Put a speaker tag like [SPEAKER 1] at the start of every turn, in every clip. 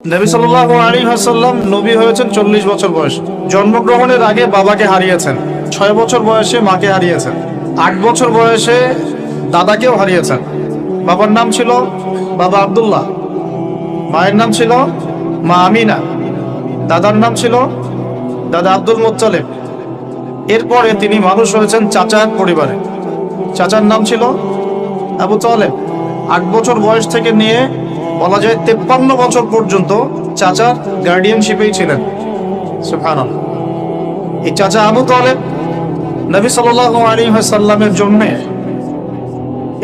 [SPEAKER 1] নবী সাল্লাল্লাহু আলাইহি ওয়াসাল্লাম নবী হয়েছেন 40 বছর বয়সে। জন্মগ্রহণের আগে বাবাকে হারিয়েছেন, 6 বছর বয়সে মাকে হারিয়েছেন, 8 বছর বয়সে দাদাকেও হারিয়েছেন। বাবার নাম ছিল বাবা আব্দুল্লাহ, মায়ের নাম ছিল মা আমিনা, দাদার নাম ছিল দাদা আব্দুল মুত্তালিব। এরপরে তিনি মানুষ হয়েছেন চাচার পরিবারে, চাচার নাম ছিল আবু তালেব। 8 বছর বয়স থেকে নিয়ে বলা যায় 53 বছর পর্যন্ত চাচার গার্ডিয়ানশিপেই ছিলেন। সুবহানাল্লাহ। এই চাচা আবু তালেব নবী সাল্লাল্লাহু আলাইহি ওয়াসাল্লামের জন্য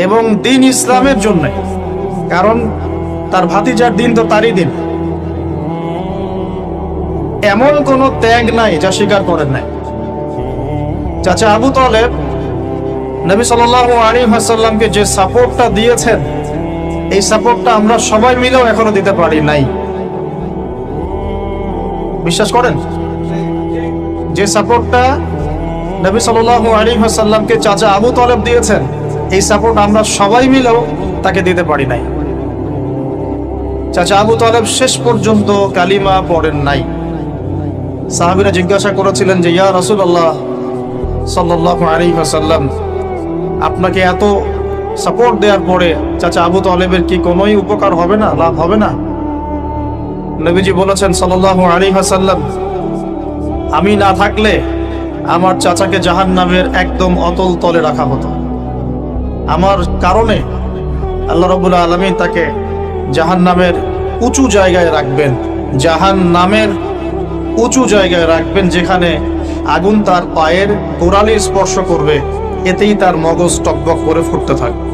[SPEAKER 1] এবং দ্বীন ইসলামের জন্য, কারণ তার ভাতিজার দিন তো তারই দিন, এমন কোন ত্যাগ নাই যা স্বীকার করেন নাই। চাচা আবু তালেব নবী সাল্লাল্লাহু আলাইহি ওয়াসাল্লামকে যে সাপোর্টটা দিয়েছেন, এই সাপোর্টটা আমরা সবাই মিলেও এখনো দিতে পারি নাই। বিশ্বাস করেন? যে সাপোর্টটা নবী সাল্লাল্লাহু আলাইহি ওয়াসাল্লামকে চাচা আবু তালেব দিয়েছেন, এই সাপোর্ট আমরা সবাই মিলেও তাকে দিতে পারি নাই। চাচা আবু তালেব শেষ পর্যন্ত কালিমা পড়েন নাই। সাহাবীরা জিজ্ঞাসা করেছিলেন যে, ইয়া রাসূলুল্লাহ সাল্লাল্লাহু আলাইহি ওয়াসাল্লাম, আপনাকে এত সাপোর্ট দেওয়ার পরে চাচা আবু তালেবের কি কোনোই উপকার হবে না, লাভ হবে না? নবীজি বলেছেন সাল্লাল্লাহু আলাইহি ওয়াসাল্লাম, আমি না থাকলে আমার চাচাকে জাহান্নামের একদম অতল তলে রাখা হতো। আমার কারণে আল্লাহ রাব্বুল আলামিন তাকে জাহান্নামের উঁচু জায়গায় রাখবেন, জাহান্নামের উঁচু জায়গায় রাখবেন, যেখানে আগুন তার পায়ের গোড়ালি স্পর্শ করবে, এতেই তার মগজ টকবক করে ফুটতে থাকবে।